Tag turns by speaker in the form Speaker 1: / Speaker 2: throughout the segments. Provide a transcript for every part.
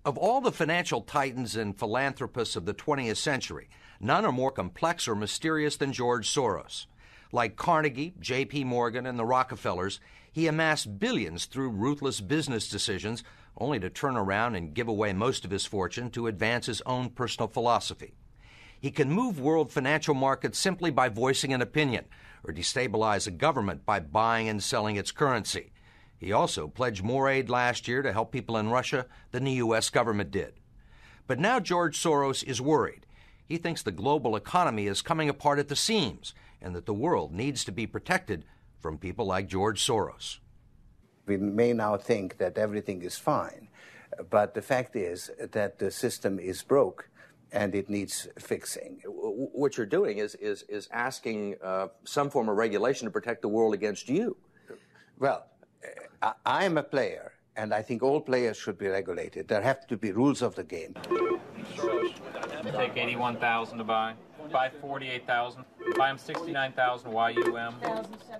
Speaker 1: Of all the financial titans and philanthropists of the 20th century, none are more complex or mysterious than George Soros. Like Carnegie, J.P. Morgan, and the Rockefellers, he amassed billions through ruthless business decisions, only to turn around and give away most of his fortune to advance his own personal philosophy. He can move world financial markets simply by voicing an opinion, or destabilize a government by buying and selling its currency. He also pledged more aid last year to help people in Russia than the U.S. government did. But now George Soros is worried. He thinks the global economy is coming apart at the seams and that the world needs to be protected from people like George Soros.
Speaker 2: We may now think that everything is fine, but the fact is that the system is broke and it needs fixing.
Speaker 3: What you're doing is asking some form of regulation to protect the world against you.
Speaker 2: Well, I am a player, and I think all players should be regulated. There have to be rules of the game.
Speaker 4: Take 81,000 to buy. Buy 48,000. Buy him 69,000 YUM.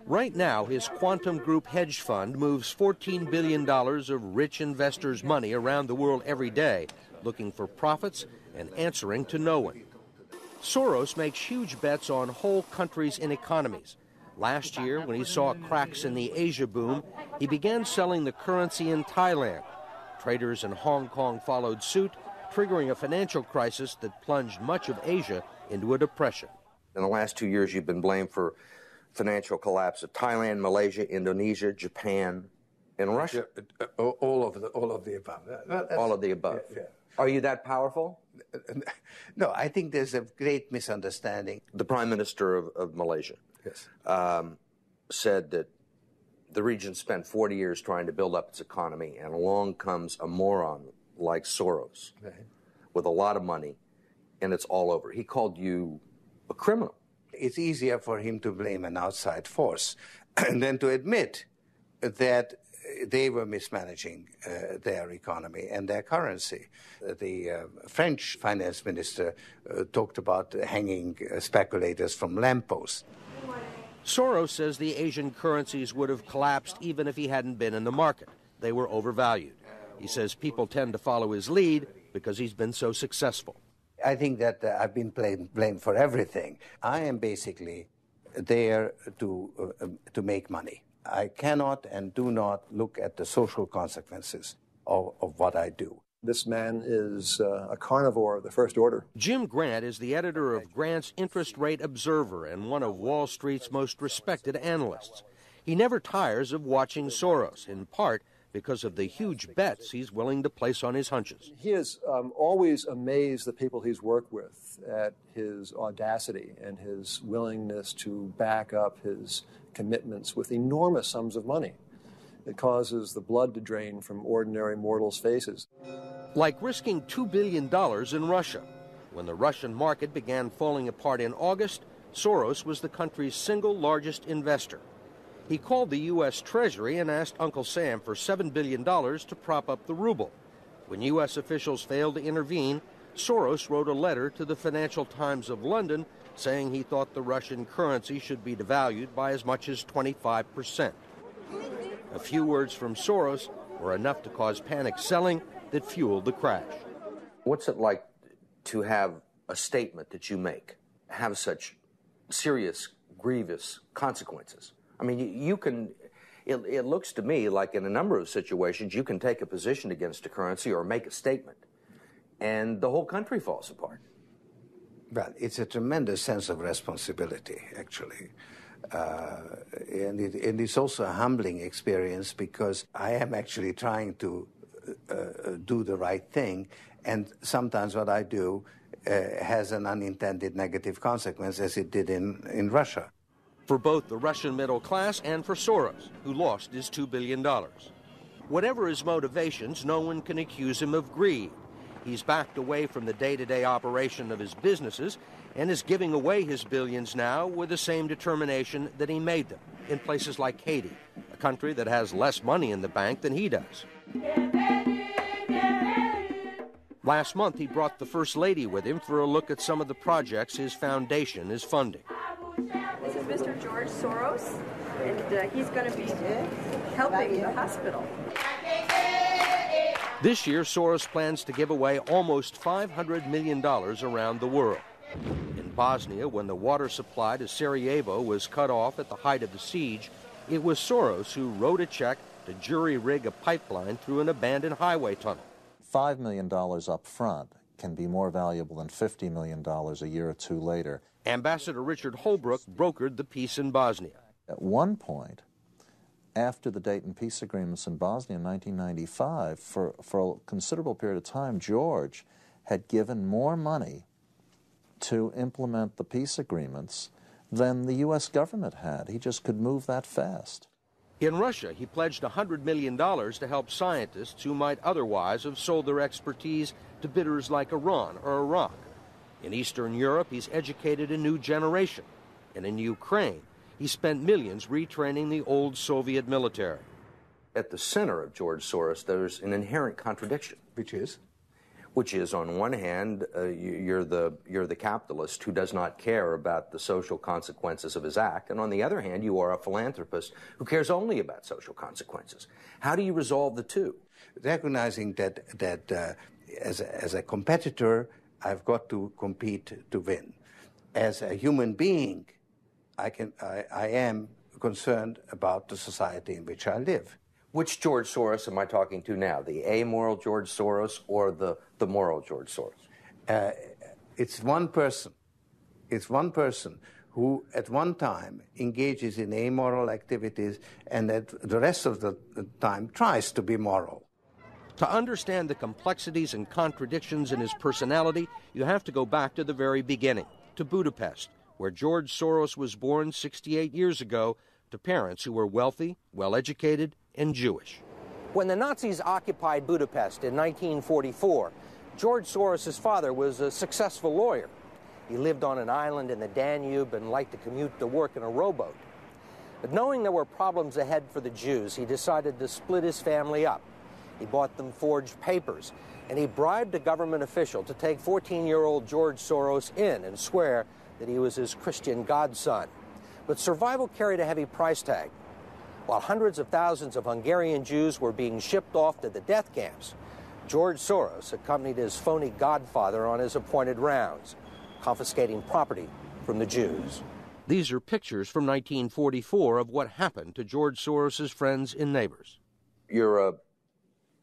Speaker 1: Right now, his Quantum Group hedge fund moves $14 billion of rich investors' money around the world every day, looking for profits and answering to no one. Soros makes huge bets on whole countries and economies. Last year, when he saw cracks in the Asia boom, he began selling the currency in Thailand. Traders in Hong Kong followed suit, triggering a financial crisis that plunged much of Asia into a depression.
Speaker 3: In the last 2 years, you've been blamed for financial collapse of Thailand, Malaysia, Indonesia, Japan, and Russia.
Speaker 5: Yeah, all of the above.
Speaker 3: All of the above.
Speaker 5: Yeah.
Speaker 3: Are you that powerful?
Speaker 2: No, I think there's a great misunderstanding.
Speaker 3: The Prime Minister of Malaysia said that the region spent 40 years trying to build up its economy, and along comes a moron like Soros with a lot of money, and it's all over. He called you a criminal.
Speaker 2: It's easier for him to blame an outside force than to admit that they were mismanaging their economy and their currency. The French finance minister talked about hanging speculators from lampposts.
Speaker 1: Soros says the Asian currencies would have collapsed even if he hadn't been in the market. They were overvalued. He says people tend to follow his lead because he's been so successful.
Speaker 2: I think that I've been blamed for everything. I am basically there to make money. I cannot and do not look at the social consequences of what I do.
Speaker 6: This man is a carnivore of the first order.
Speaker 1: Jim Grant is the editor of Grant's Interest Rate Observer and one of Wall Street's most respected analysts. He never tires of watching Soros, in part because of the huge bets he's willing to place on his hunches.
Speaker 6: He has always amazed the people he's worked with at his audacity and his willingness to back up his commitments with enormous sums of money. It causes the blood to drain from ordinary mortals' faces.
Speaker 1: Like risking $2 billion in Russia. When the Russian market began falling apart in August, Soros was the country's single largest investor. He called the U.S. Treasury and asked Uncle Sam for $7 billion to prop up the ruble. When U.S. officials failed to intervene, Soros wrote a letter to the Financial Times of London saying he thought the Russian currency should be devalued by as much as 25%. A few words from Soros were enough to cause panic selling that fueled the crash.
Speaker 3: What's it like to have a statement that you make have such serious, grievous consequences? I mean, you can, it looks to me like in a number of situations you can take a position against a currency or make a statement, and the whole country falls apart.
Speaker 2: Well, it's a tremendous sense of responsibility, actually. And it's also a humbling experience because I am actually trying to do the right thing, and sometimes what I do has an unintended negative consequence, as it did in Russia.
Speaker 1: For both the Russian middle class and for Soros, who lost his $2 billion. Whatever his motivations, no one can accuse him of greed. He's backed away from the day-to-day operation of his businesses and is giving away his billions now with the same determination that he made them in places like Haiti, a country that has less money in the bank than he does. Last month, he brought the First Lady with him for a look at some of the projects his foundation is funding.
Speaker 7: This is Mr. George Soros, and he's going to be helping the hospital.
Speaker 1: This year, Soros plans to give away almost $500 million around the world. In Bosnia, when the water supply to Sarajevo was cut off at the height of the siege, it was Soros who wrote a check to jury-rig a pipeline through an abandoned highway tunnel.
Speaker 8: $5 million up front can be more valuable than $50 million a year or two later.
Speaker 1: Ambassador Richard Holbrooke brokered the peace in Bosnia.
Speaker 8: At one point, after the Dayton peace agreements in Bosnia in 1995, for a considerable period of time, George had given more money to implement the peace agreements than the U.S. government had. He just could move that fast.
Speaker 1: In Russia, he pledged $100 million to help scientists who might otherwise have sold their expertise to bidders like Iran or Iraq. In Eastern Europe, he's educated a new generation. And in Ukraine, he spent millions retraining the old Soviet military.
Speaker 3: At the center of George Soros, there's an inherent contradiction.
Speaker 2: Which is?
Speaker 3: Which is, on one hand, you're the capitalist who does not care about the social consequences of his act, and on the other hand, you are a philanthropist who cares only about social consequences. How do you resolve the two?
Speaker 2: Recognizing that as a competitor, I've got to compete to win. As a human being, I am concerned about the society in which I live.
Speaker 3: Which George Soros am I talking to now? The amoral George Soros or the moral George Soros?
Speaker 2: It's one person. It's one person who at one time engages in amoral activities and at the rest of the time tries to be moral.
Speaker 1: To understand the complexities and contradictions in his personality, you have to go back to the very beginning, to Budapest, where George Soros was born 68 years ago to parents who were wealthy, well-educated, and Jewish. When the Nazis occupied Budapest in 1944, George Soros' father was a successful lawyer. He lived on an island in the Danube and liked to commute to work in a rowboat. But knowing there were problems ahead for the Jews, he decided to split his family up. He bought them forged papers, and he bribed a government official to take 14-year-old George Soros in and swear that he was his Christian godson. But survival carried a heavy price tag. While hundreds of thousands of Hungarian Jews were being shipped off to the death camps, George Soros accompanied his phony godfather on his appointed rounds, confiscating property from the Jews. These are pictures from 1944 of what happened to George Soros' friends and neighbors.
Speaker 3: You're a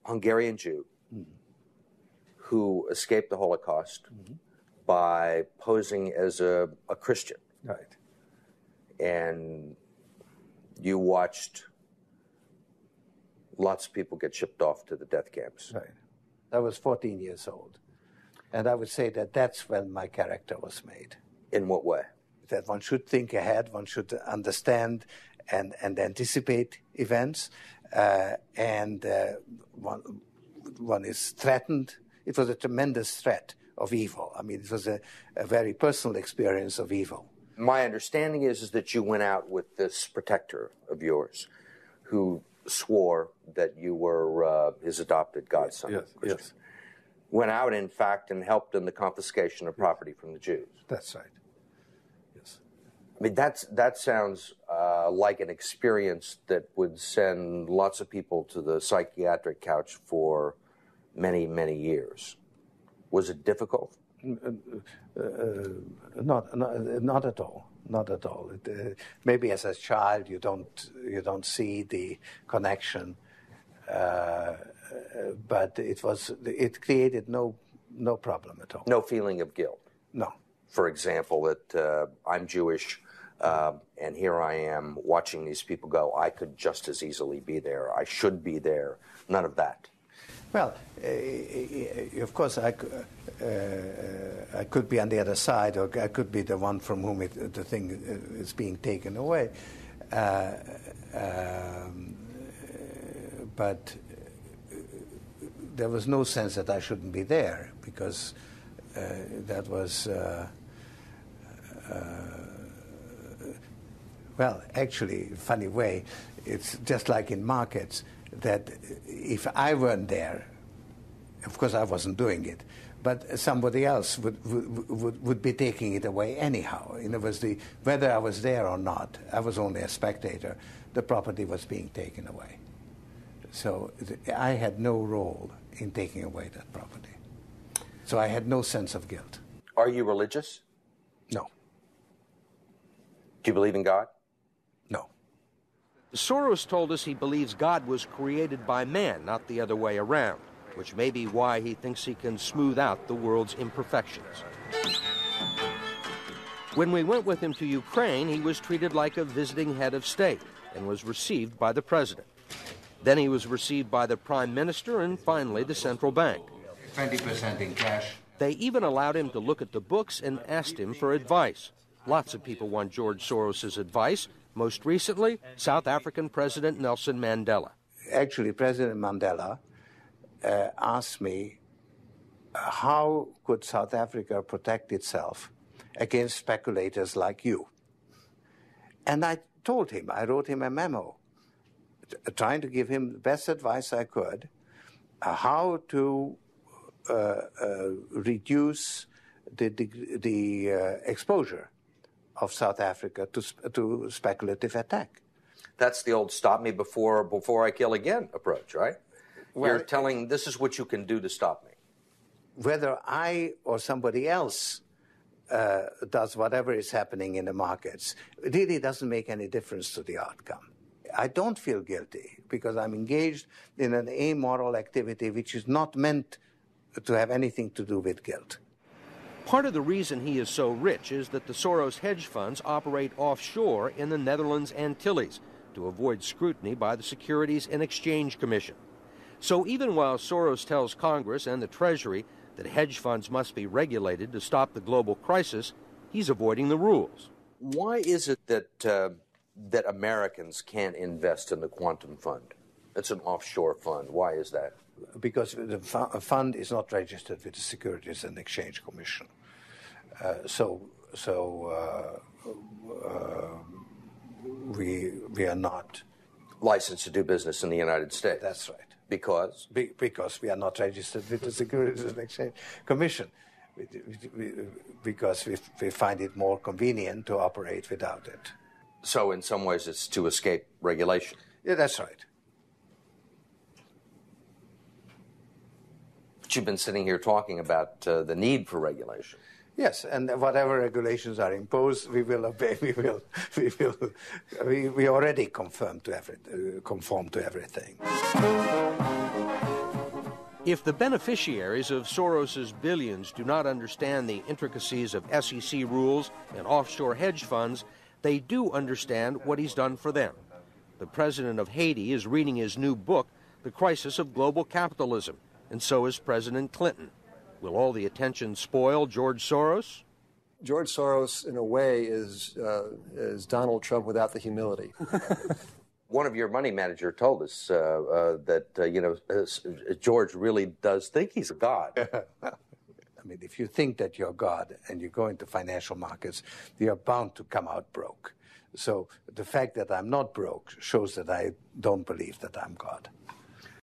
Speaker 3: Hungarian Jew who escaped the Holocaust by posing as a Christian.
Speaker 2: Right.
Speaker 3: And you watched lots of people get shipped off to the death camps.
Speaker 2: Right. I was 14 years old. And I would say that that's when my character was made.
Speaker 3: In what way?
Speaker 2: That one should think ahead, one should understand and anticipate events, and one is threatened. It was a tremendous threat of evil. I mean, it was a very personal experience of evil.
Speaker 3: My understanding is that you went out with this protector of yours who swore that you were his adopted godson.
Speaker 2: Yes, yes.
Speaker 3: Went out, in fact, and helped in the confiscation of property from the Jews.
Speaker 2: That's right. Yes.
Speaker 3: I mean, that sounds like an experience that would send lots of people to the psychiatric couch for many, many years. Was it difficult?
Speaker 2: Not at all. Not at all. Maybe as a child you don't see the connection, but it created no problem at all.
Speaker 3: No feeling of guilt.
Speaker 2: No.
Speaker 3: For example, that I'm Jewish, and here I am watching these people go. I could just as easily be there. I should be there. None of that.
Speaker 2: Well, of course, I could be on the other side, or I could be the one from whom the thing is being taken away. But there was no sense that I shouldn't be there, because that was, well, actually, funny way, it's just like in markets, that if I weren't there, of course I wasn't doing it, but somebody else would be taking it away anyhow. In other words, whether I was there or not, I was only a spectator. The property was being taken away. So I had no role in taking away that property. So I had no sense of guilt.
Speaker 3: Are you religious?
Speaker 2: No.
Speaker 3: Do you believe in God?
Speaker 2: No.
Speaker 1: Soros told us he believes God was created by man, not the other way around, which may be why he thinks he can smooth out the world's imperfections. When we went with him to Ukraine, he was treated like a visiting head of state and was received by the president. Then he was received by the prime minister and finally the central bank.
Speaker 2: 20% in cash.
Speaker 1: They even allowed him to look at the books and asked him for advice. Lots of people want George Soros' advice. Most recently, South African President Nelson Mandela.
Speaker 2: Actually, President Mandela asked me, how could South Africa protect itself against speculators like you? And I told him, I wrote him a memo, trying to give him the best advice I could, how to reduce the exposure of South Africa to speculative attack.
Speaker 3: That's the old stop me before I kill again approach, right?
Speaker 2: Well,
Speaker 3: you're telling this is what you can do to stop me.
Speaker 2: Whether I or somebody else does whatever is happening in the markets, it really doesn't make any difference to the outcome. I don't feel guilty because I'm engaged in an amoral activity which is not meant to have anything to do with guilt.
Speaker 1: Part of the reason he is so rich is that the Soros hedge funds operate offshore in the Netherlands Antilles to avoid scrutiny by the Securities and Exchange Commission. So even while Soros tells Congress and the Treasury that hedge funds must be regulated to stop the global crisis, he's avoiding the rules.
Speaker 3: Why is it that Americans can't invest in the quantum fund? It's an offshore fund. Why is that?
Speaker 2: Because the fund is not registered with the Securities and Exchange Commission. We are not
Speaker 3: licensed to do business in the United States.
Speaker 2: That's right.
Speaker 3: Because?
Speaker 2: Because we are not registered with the Securities and Exchange Commission. Because we find it more convenient to operate without it.
Speaker 3: So in some ways it's to escape regulation.
Speaker 2: Yeah, that's right.
Speaker 3: But you've been sitting here talking about the need for regulation.
Speaker 2: Yes, and whatever regulations are imposed, we will obey. We already conform to everything.
Speaker 1: If the beneficiaries of Soros's billions do not understand the intricacies of SEC rules and offshore hedge funds, they do understand what he's done for them. The president of Haiti is reading his new book, The Crisis of Global Capitalism, and so is President Clinton. Will all the attention spoil George Soros?
Speaker 6: George Soros, in a way, is Donald Trump without the humility.
Speaker 3: One of your money manager told us that George really does think he's a god.
Speaker 2: I mean, if you think that you're God and you go into financial markets, you're bound to come out broke. So the fact that I'm not broke shows that I don't believe that I'm God.